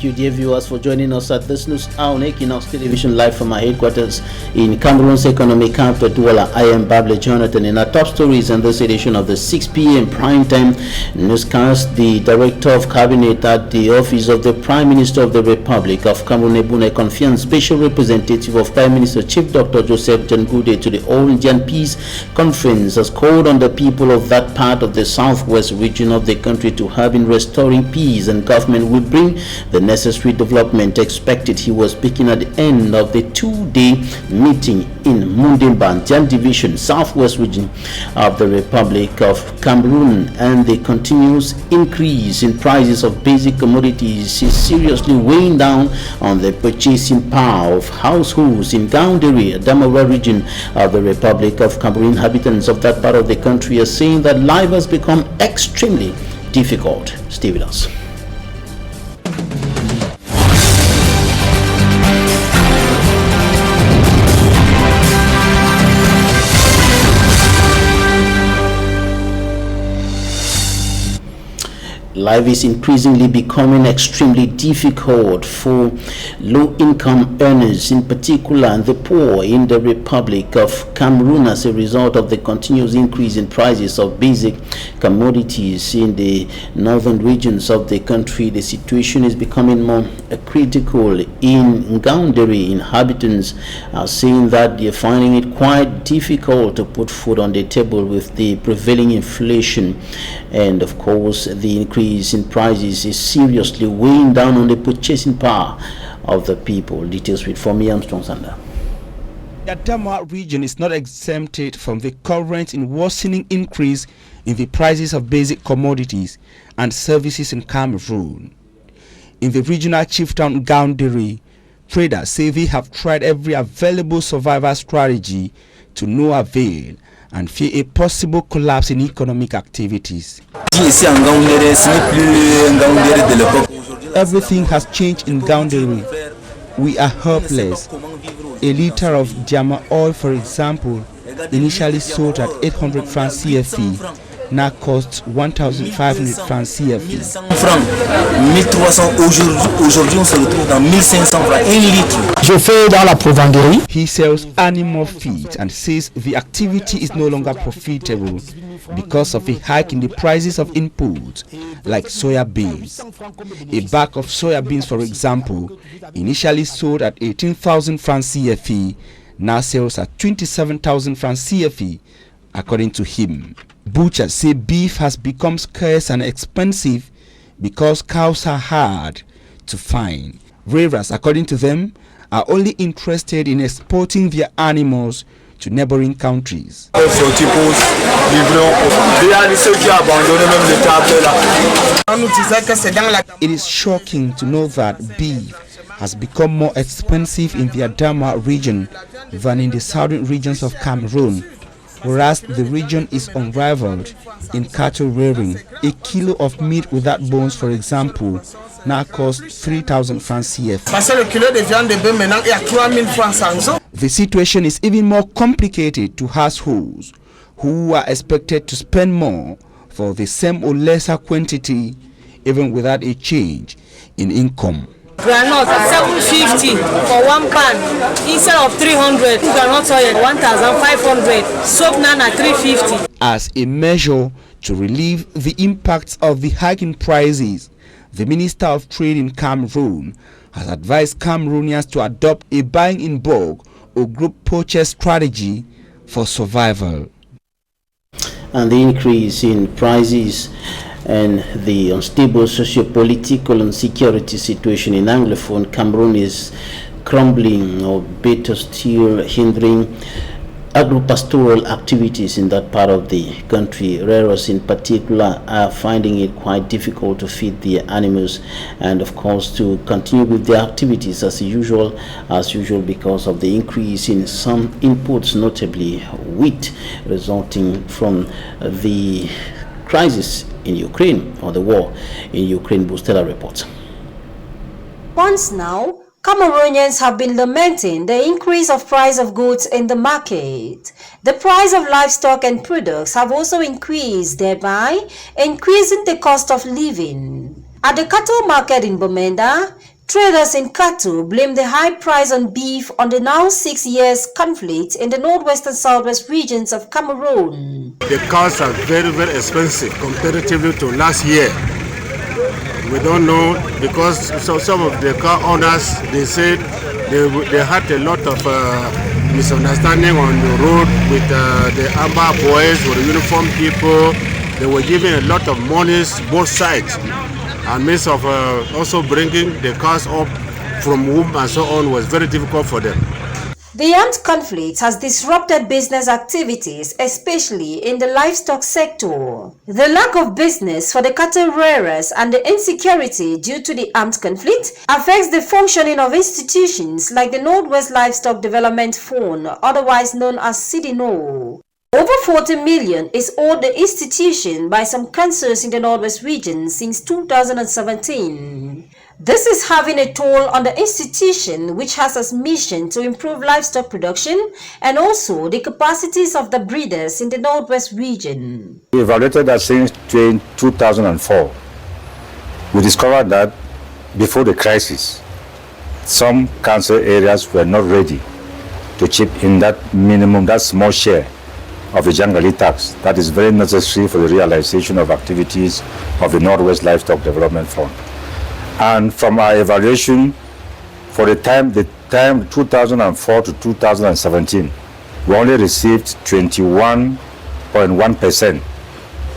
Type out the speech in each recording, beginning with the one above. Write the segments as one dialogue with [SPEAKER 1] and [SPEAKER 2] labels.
[SPEAKER 1] Thank you, dear viewers, for joining us at this news hour on Equinoxe Television, live from our headquarters in Cameroon's economic capital, Douala. I am Bable Jonathan. In our top stories in this edition of the 6 p.m. primetime newscast, the Director of Cabinet at the Office of the Prime Minister of the Republic of Cameroon, Ebune Confiance, Special Representative of Prime Minister Chief Dr. Joseph Jangude to the All Indian Peace Conference, has called on the people of that part of the southwest region of the country to help in restoring peace, and government will bring the necessary development expected. He was speaking at the end of the two-day meeting in Mundimba, Jan Division, southwest region of the Republic of Cameroon, and the continuous increase in prices of basic commodities is seriously weighing down on the purchasing power of households in Gaoundéré, Adamawa region of the Republic of Cameroon. Inhabitants of that part of the country are saying that life has become extremely difficult. Stay with us. Life is increasingly becoming extremely difficult for low-income earners, in particular, and the poor in the Republic of Cameroon, as a result of the continuous increase in prices of basic commodities in the northern regions of the country. The situation is becoming more critical in Gaoundéré. Inhabitants are saying that they're finding it quite difficult to put food on the table with the prevailing inflation, and of course the increase in prices is seriously weighing down on the purchasing power of the people. Details with Fomi Armstrong Sander.
[SPEAKER 2] The Adamawa region is not exempted from the current and worsening increase in the prices of basic commodities and services in Cameroon. In the regional chieftown Gaoundéré, traders say they have tried every available survival strategy to no avail and fear a possible collapse in economic activities. Everything has changed in Gaoundéré. We are helpless. A liter of Diamant oil, for example, initially sold at 800 francs CFA, now costs 1,500 francs CFA. He sells animal feed and says the activity is no longer profitable because of a hike in the prices of inputs like soya beans. A bag of soya beans, for example, initially sold at 18,000 francs CFA, now sells at 27,000 francs CFA, according to him. Butchers say beef has become scarce and expensive because cows are hard to find. Rearers, according to them, are only interested in exporting their animals to neighboring countries. It is shocking to know that beef has become more expensive in the Adamawa region than in the southern regions of Cameroon, whereas the region is unrivaled in cattle rearing. A kilo of meat without bones, for example, now costs 3,000 francs CFA. The situation is even more complicated to households who are expected to spend more for the same or lesser quantity, even without a change in income.
[SPEAKER 3] Granite 750 for one pan instead of 300. Granite oil 1,500. Soap nana 350.
[SPEAKER 2] As a measure to relieve the impacts of the hike in prices, the Minister of Trade in Cameroon has advised Cameroonians to adopt a buying in bulk or group purchase strategy for survival.
[SPEAKER 1] And the increase in prices and the unstable socio-political and security situation in Anglophone Cameroon is crumbling, or better still, hindering agro-pastoral activities in that part of the country. Rearers in particular are finding it quite difficult to feed their animals and of course to continue with their activities as usual because of the increase in some inputs, notably wheat, resulting from the crisis in Ukraine, or the war in Ukraine. Bustela reports.
[SPEAKER 4] Once now, Cameroonians have been lamenting the increase of price of goods in the market. The price of livestock and products have also increased, thereby increasing the cost of living. At the cattle market in Bamenda, Traders in cattle blame the high price on beef on the now 6 years conflict in the northwest and southwest regions of Cameroon.
[SPEAKER 5] The cows are very, very expensive comparatively to last year. We don't know because some of the car owners, they said they had a lot of misunderstanding on the road with the Amber boys or the uniform people. They were giving a lot of monies both sides, and means of also bringing the cars up from home and so on was very difficult for them.
[SPEAKER 4] The armed conflict has disrupted business activities, especially in the livestock sector. The lack of business for the cattle rearers and the insecurity due to the armed conflict affects the functioning of institutions like the Northwest Livestock Development Fund, otherwise known as CDNO. Over 40 million is owed the institution by some councils in the Northwest region since 2017. This is having a toll on the institution, which has as mission to improve livestock production and also the capacities of the breeders in the Northwest region.
[SPEAKER 6] We evaluated that since 2004. We discovered that before the crisis, some council areas were not ready to chip in that minimum, that small share of the Jangali tax that is very necessary for the realization of activities of the Northwest Livestock Development Fund. And from our evaluation, for the time 2004 to 2017, we only received 21.1%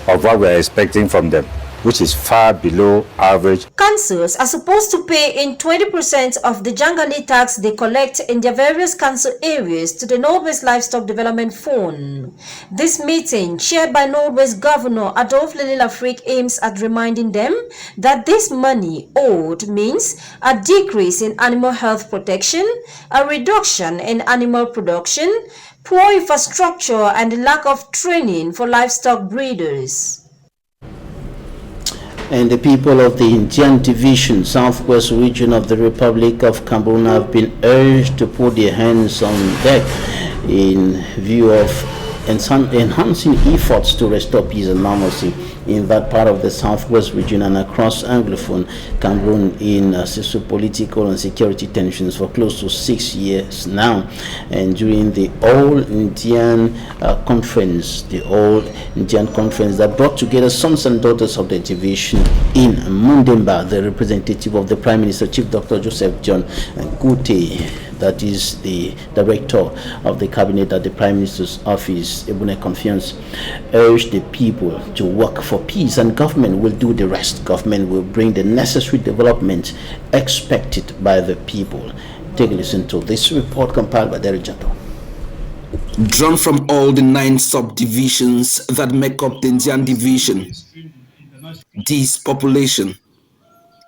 [SPEAKER 6] of what we are expecting from them, which is far below average.
[SPEAKER 4] Councils are supposed to pay in 20% of the Jangali tax they collect in their various council areas to the Northwest Livestock Development Fund. This meeting, chaired by Northwest Governor Adolphe Lelilafrique, aims at reminding them that this money owed means a decrease in animal health protection, a reduction in animal production, poor infrastructure, and the lack of training for livestock breeders.
[SPEAKER 1] And the people of the Indian Division, Southwest region of the Republic of Cameroon have been urged to put their hands on deck in view of enhancing efforts to restore peace and normalcy in that part of the Southwest region and across Anglophone Cameroon in socio-political and security tensions for close to 6 years now. And during the All Indian Conference, that brought together sons and daughters of the division in Mundemba, the representative of the Prime Minister, Chief Dr. Joseph John Gute, that is the director of the cabinet at the Prime Minister's office, Ebune Confiance, urged the people to work for peace, and government will do the rest. Government will bring the necessary development expected by the people. Take a listen to this report compiled by Derek Jato.
[SPEAKER 2] Drawn from all the 9 subdivisions that make up the Indian Division, this population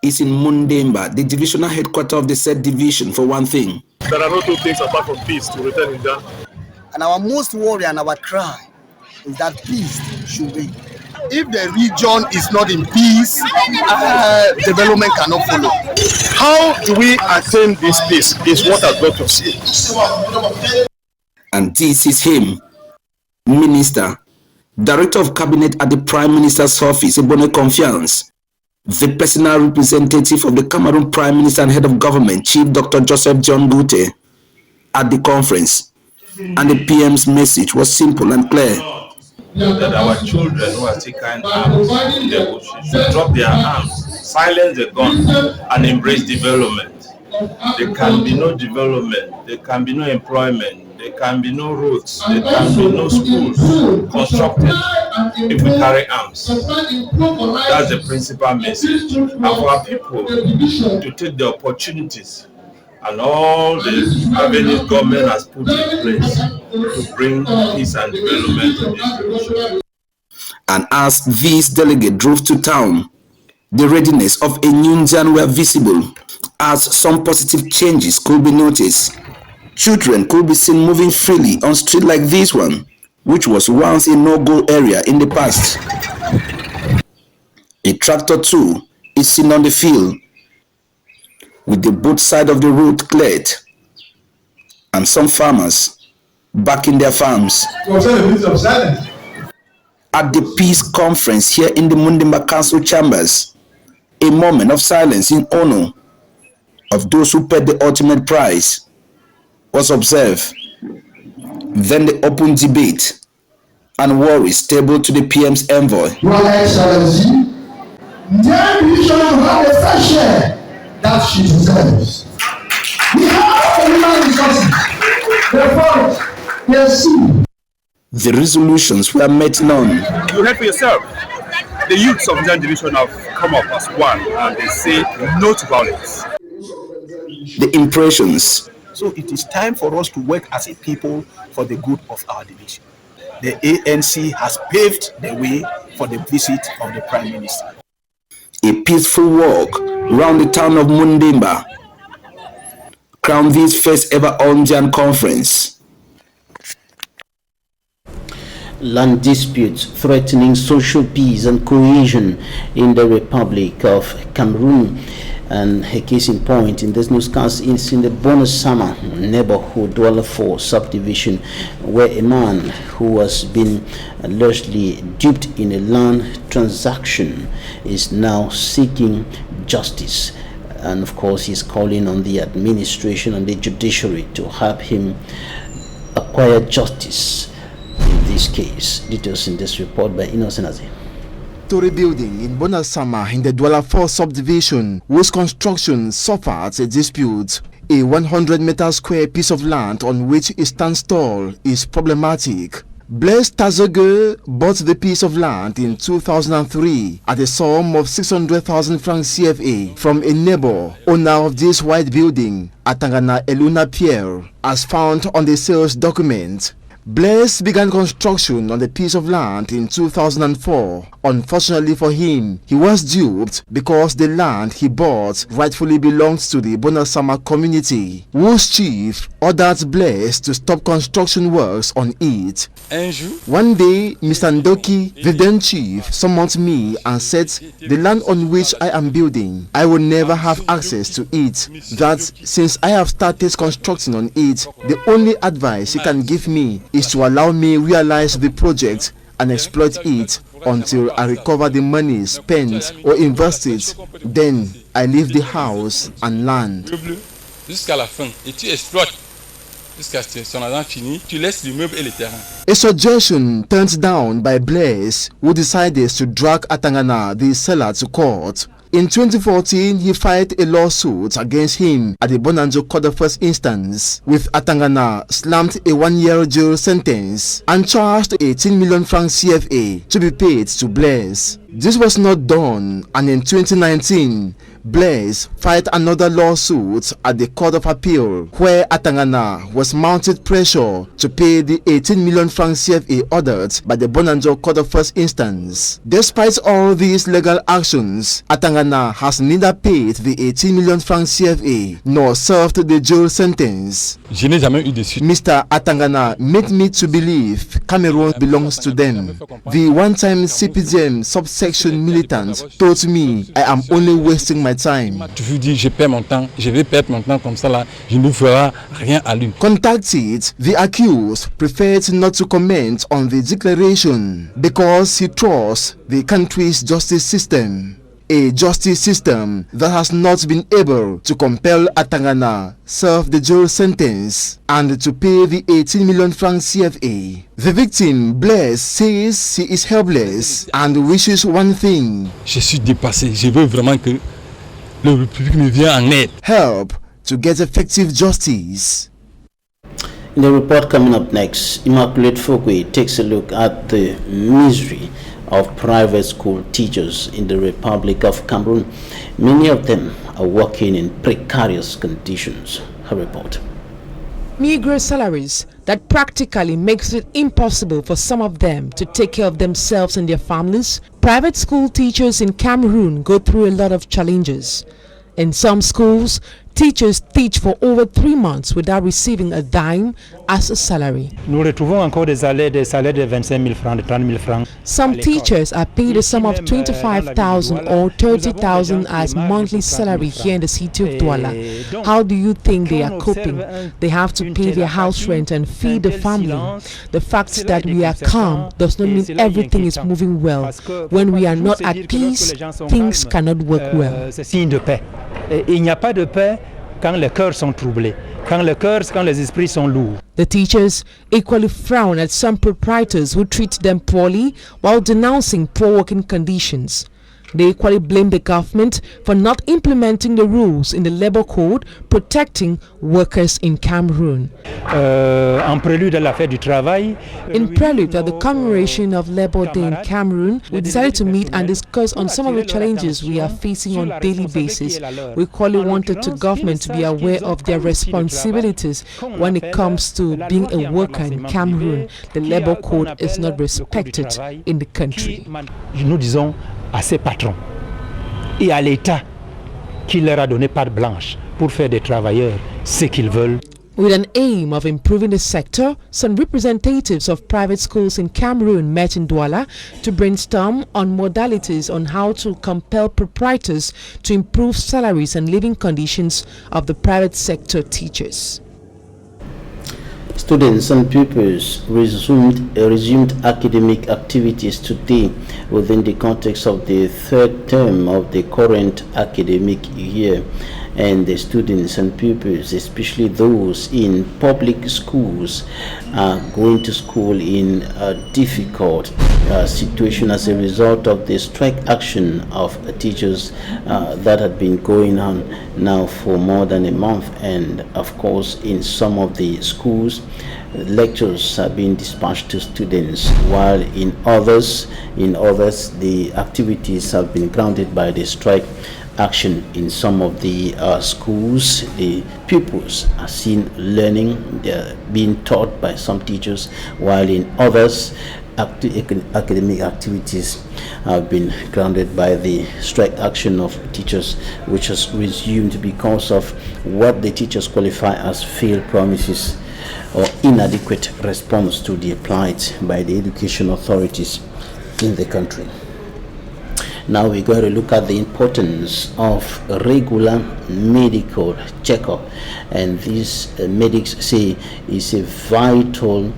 [SPEAKER 2] is in Mundemba, the divisional headquarters of the said division, for one thing.
[SPEAKER 5] There are no two things apart from peace to return India.
[SPEAKER 7] And our most worry and our cry is that peace should reign. If the region is not in peace, development cannot follow.
[SPEAKER 5] How do we attain this peace is what I've got to see.
[SPEAKER 2] And this is him, Minister, Director of Cabinet at the Prime Minister's office, Ebone Confiance, the personal representative of the Cameroon Prime Minister and Head of Government, Chief Dr. Joseph John Gute, at the conference. And the PM's message was simple and clear.
[SPEAKER 8] That our children who are taking arms in the bush should drop their arms, silence the gun, and embrace development. There can be no development, there can be no employment, there can be no roads, there can be no schools constructed if we carry arms. That's the principal message. And for our people to take the opportunities and all the avenues government has put in place to bring peace and development to this region.
[SPEAKER 2] And as these delegates drove to town, the readiness of a new Indian were visible, as some positive changes could be noticed. Children could be seen moving freely on streets like this one, which was once a no-go area in the past. A tractor too is seen on the field, with the both sides of the road cleared, and some farmers back in their farms. At the peace conference here in the Mundemba Council chambers, a moment of silence in honor of those who paid the ultimate price was observed. Then the open debate and worries tabled to the PM's envoy.
[SPEAKER 9] Your Excellency, maybe she will have a fair share that she deserves. We have human resources. Therefore, yes.
[SPEAKER 2] The resolutions were met known.
[SPEAKER 10] You heard for yourself. The youths of the division have come up as one and they say no to violence.
[SPEAKER 2] The impressions.
[SPEAKER 11] So it is time for us to work as a people for the good of our division. The ANC has paved the way for the visit of the Prime Minister.
[SPEAKER 2] A peaceful walk round the town of Mundimba crowned this first ever Ondian conference.
[SPEAKER 1] Land disputes threatening social peace and cohesion in the Republic of Cameroon. And a case in point in this newscast is in the Bonasama neighborhood Dweller 4 subdivision, where a man who has been allegedly duped in a land transaction is now seeking justice. And of course, he's calling on the administration and the judiciary to help him acquire justice in this case. Details in this report by Innocent Aze.
[SPEAKER 2] Story building in Bonasama in the Dweller 4 subdivision, whose construction suffered a dispute. A 100-meter square piece of land on which it stands tall is problematic. Blaise Tazogue bought the piece of land in 2003 at a sum of 600,000 francs CFA from a neighbor, owner of this white building, Atangana Eluna Pierre, as found on the sales document. Blaise began construction on the piece of land in 2004. Unfortunately for him, he was duped because the land he bought rightfully belongs to the Bonasama community, whose chief ordered Blaise to stop construction works on it. One day, Mr. Ndoki, the then chief, summoned me and said, "The land on which I am building, I will never have access to it. That since I have started constructing on it, the only advice he can give me is to allow me realize the project and exploit it until I recover the money spent or invested. Then I leave the house and land."
[SPEAKER 12] Jusqu'à la fin, et tu exploites jusqu'à ce que son argent fini, tu laisses l'immeuble et le terrain.
[SPEAKER 2] A suggestion turned down by Blaise, who decided to drag Atangana, the seller, to court. In 2014, he filed a lawsuit against him at the Bonanjo Court of First Instance, with Atangana slammed a 1-year jail sentence and charged 18 million francs CFA to be paid to Blaise. This was not done, and in 2019, Blaise filed another lawsuit at the Court of Appeal, where Atangana was mounted pressure to pay the 18 million francs CFA ordered by the Bonanjo Court of First Instance. Despite all these legal actions, Atangana has neither paid the 18 million francs CFA nor served the jail sentence. Mr. Atangana made me to believe Cameroon belongs to them. The one-time CPDM subsection militant told me I am only wasting my time. Contacted, the accused preferred not to comment on the declaration because he trusts the country's justice system. A justice system that has not been able to compel Atangana serve the jail sentence and to pay the 18 million francs CFA. The victim, Blaise, says he is helpless and wishes one thing:
[SPEAKER 12] Je suis dépassé. Je veux vraiment que le public me vienne en aide.
[SPEAKER 2] Help to get effective justice.
[SPEAKER 1] In the report coming up next, Immaculate Fokwe takes a look at the misery of private school teachers in the Republic of Cameroon. Many of them are working in precarious conditions. Her report.
[SPEAKER 13] Meager salaries that practically makes it impossible for some of them to take care of themselves and their families. Private school teachers in Cameroon go through a lot of challenges. In some schools, teachers teach for over 3 months without receiving a dime as a salary.
[SPEAKER 14] Nous retrouvons encore des salaires de 25 000 francs, de 30 000 francs.
[SPEAKER 13] Some teachers are paid a sum of 25,000 or 30,000 as monthly salary here in the city of Douala. How do you think they are coping? They have to pay their house rent and feed the family. The fact that we are calm does not mean everything is moving well. When we are not at peace, things cannot work well.
[SPEAKER 14] C'est signe de paix. Il n'y a pas de paix quand les cœurs sont troublés, quand les esprits sont lourds.
[SPEAKER 13] The teachers equally frown at some proprietors who treat them poorly while denouncing poor working conditions. They equally blame the government for not implementing the rules in the labor code protecting workers in Cameroon.
[SPEAKER 14] En prélude à la fête du travail,
[SPEAKER 13] in prelude at the commemoration of Labor Day in Cameroon, we decided to meet and discuss on some of the challenges we are facing on a daily basis. We equally wanted the government to be aware of their responsibilities when it comes to being a worker in Cameroon. The labor code is not respected in the country.
[SPEAKER 14] Nous disons à ces patrons et à l'État qui leur a donné patte blanche pour faire des travailleurs ce qu'ils veulent.
[SPEAKER 13] With an aim of improving the sector, some representatives of private schools in Cameroon met in Douala to brainstorm on modalities on how to compel proprietors to improve salaries and living conditions of the private sector teachers.
[SPEAKER 1] Students and pupils resumed academic activities today within the context of the third term of the current academic year. And the students and pupils, especially those in public schools, are going to school in a difficult situation as a result of the strike action of teachers that had been going on now for more than a month. And of course, in some of the schools, lectures are being dispatched to students, while in others the activities have been grounded by the strike action. In some of the schools, the pupils are seen learning, they're being taught by some teachers, while in others academic activities have been grounded by the strike action of teachers, which has resumed because of what the teachers qualify as failed promises or inadequate response to the plight by the education authorities in the country. Now we're going to look at the importance of regular medical checkup, and these medics say is a vital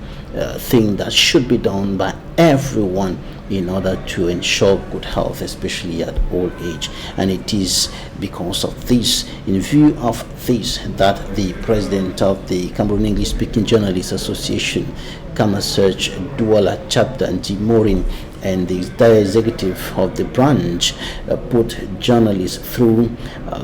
[SPEAKER 1] thing that should be done by everyone in order to ensure good health, especially at old age. And it is because of this, in view of this, that the president of the Cameroon English Speaking Journalists Association, Kamasearch Douala Chapter, and Morin, and the executive of the branch put journalists through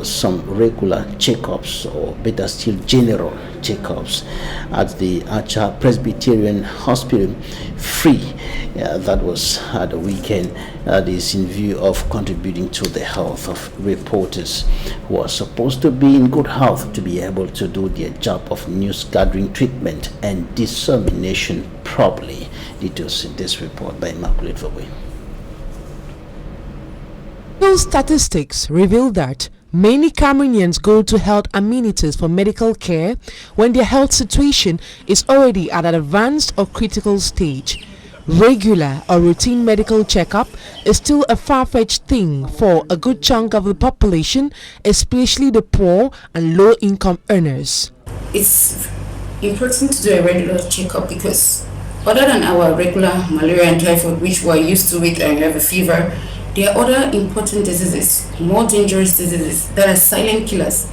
[SPEAKER 1] some regular checkups, or better still general checkups, at the Archer Presbyterian Hospital, free. That was at the weekend. That is in view of contributing to the health of reporters who are supposed to be in good health to be able to do their job of news gathering, treatment, and dissemination properly. Details in this report by Immaculate Vaway.
[SPEAKER 13] Statistics reveal that many Cameroonians go to health amenities for medical care when their health situation is already at an advanced or critical stage. Regular or routine medical checkup is still a far-fetched thing for a good chunk of the population, especially the poor and low-income earners.
[SPEAKER 15] It's important to do a regular checkup because other than our regular malaria and typhoid, which we're used to it and you have a fever, there are other important diseases, more dangerous diseases that are silent killers,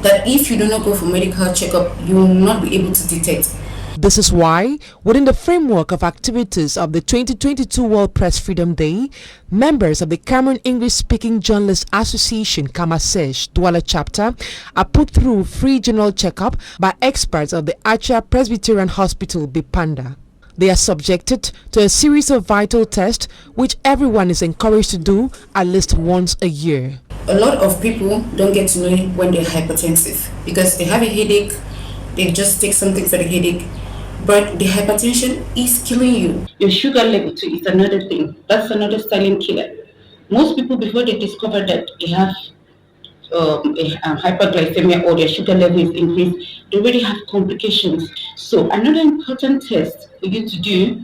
[SPEAKER 15] that if you do not go for medical checkup, you will not be able to detect.
[SPEAKER 13] This is why, within the framework of activities of the 2022 World Press Freedom Day, members of the Cameroon English Speaking Journalists Association, Kamasearch Douala Chapter, are put through free general checkup by experts of the Archer Presbyterian Hospital, Bipanda. They are subjected to a series of vital tests which everyone is encouraged to do at least once a year.
[SPEAKER 15] A lot of people don't get to know when they're hypertensive because they have a headache, they just take something for the headache, but the hypertension is killing you. Your sugar level too is another thing. That's another silent killer. Most people, before they discover that they have hyperglycemia or their sugar level is increased, they already have complications. So another important test for you to do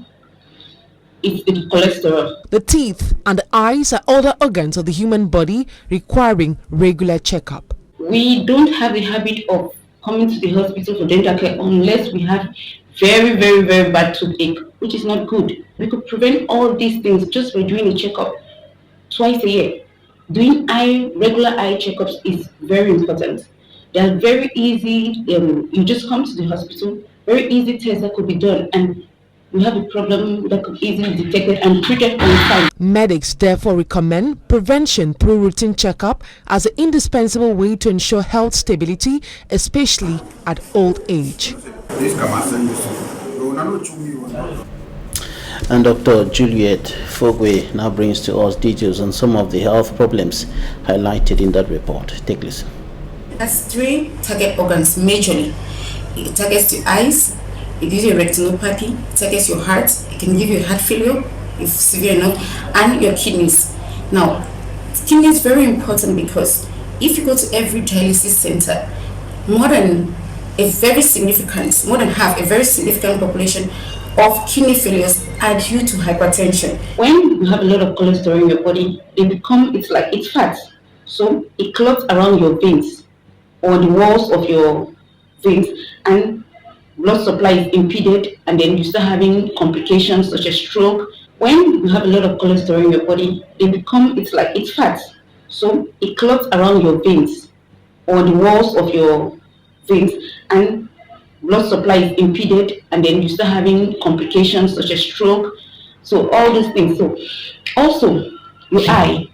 [SPEAKER 15] is the cholesterol.
[SPEAKER 13] The teeth and the eyes are other organs of the human body requiring regular checkup.
[SPEAKER 15] We don't have the habit of coming to the hospital for dental care unless we have very, very, very bad toothache, which is not good. We could prevent all these things just by doing a checkup twice a year. Doing regular eye checkups is very important. They are very easy. You just come to the hospital, very easy tests that could be done, and we have a problem that could easily be detected and treated on time.
[SPEAKER 13] Medics therefore recommend prevention through routine checkup as an indispensable way to ensure health stability, especially at old age.
[SPEAKER 1] And Dr. Juliet Fogwe now brings to us details on some of the health problems highlighted in that report. Take a listen.
[SPEAKER 15] It has 3 target organs majorly. It targets the eyes, it gives you a retinopathy, it targets your heart, it can give you heart failure if severe enough, and your kidneys. Now, kidney is very important because if you go to every dialysis center, more than half, a very significant population of kidney failures are due to hypertension. When you have a lot of cholesterol in your body, it's fat. So it clots around your veins or the walls of your veins, and blood supply is impeded, and then you start having complications such as stroke. When you have a lot of cholesterol in your body, it's fat. So it clots around your veins or the walls of your veins, and blood supply is impeded, and then you start having complications such as stroke. So all these things. So also your eye,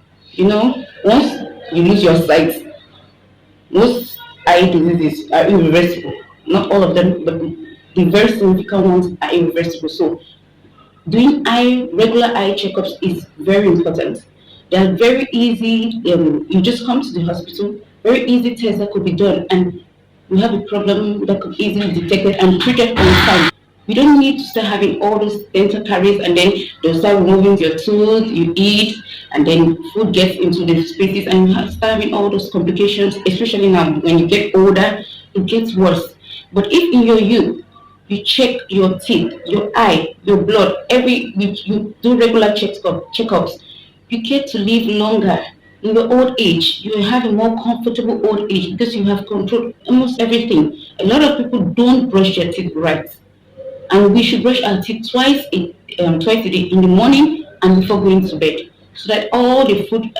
[SPEAKER 15] once you lose your sight, most eye diseases are irreversible. Not all of them, but the very significant ones are irreversible. So doing regular eye checkups is very important. They are very easy. You just come to the hospital, very easy tests that could be done, and we have a problem that could easily be detected and treated on time. You don't need to start having all those dental caries, and then they'll start removing your tooth, you eat, and then food gets into the spaces, and you start having all those complications, especially now when you get older, it gets worse. But if in your youth, you check your teeth, your eye, your blood, every week, you do regular checkups, you get to live longer. In your old age, you have a more comfortable old age because you have controlled almost everything. A lot of people don't brush their teeth right. And we should brush our teeth twice a day, in the morning and before going to bed, so that all the food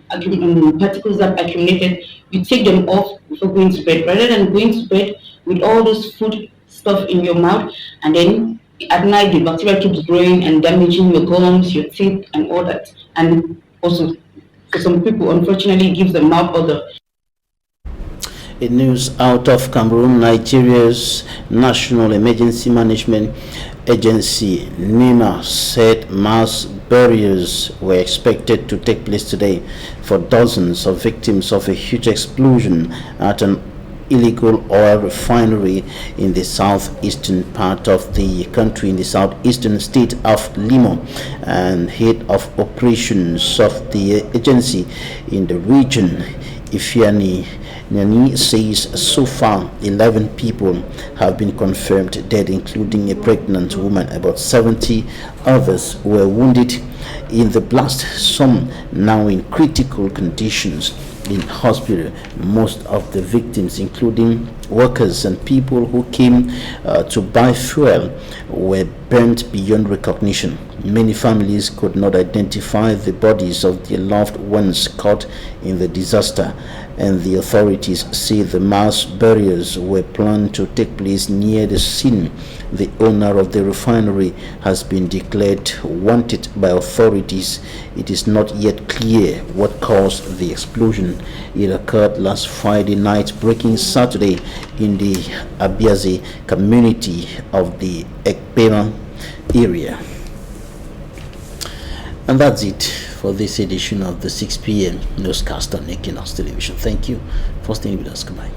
[SPEAKER 15] particles that accumulated, you take them off before going to bed, rather than going to bed with all those food stuff in your mouth, and then at night the bacteria keeps growing and damaging your gums, your teeth, and all that. And also, for some people, unfortunately, it gives them mouth odor.
[SPEAKER 1] In news out of Cameroon, Nigeria's National Emergency Management Agency, NEMA, said mass burials were expected to take place today for dozens of victims of a huge explosion at an illegal oil refinery in the southeastern part of the country, in the southeastern state of Limo. And head of operations of the agency in the region, Ifeanyi Nani, says so far 11 people have been confirmed dead, including a pregnant woman. About 70 others were wounded in the blast, some now in critical conditions in hospital. Most of the victims, including workers and people who came to buy fuel, were burnt beyond recognition. Many families could not identify the bodies of their loved ones caught in the disaster, and the authorities say the mass burials were planned to take place near the scene. The owner of the refinery has been declared wanted by authorities. It is not yet clear what caused the explosion. It occurred last Friday night, breaking Saturday in the Abiaze community of the Ekpema area. And that's it for this edition of the 6 p.m. newscast on Equinoxe Television. Thank you for staying with us. Goodbye.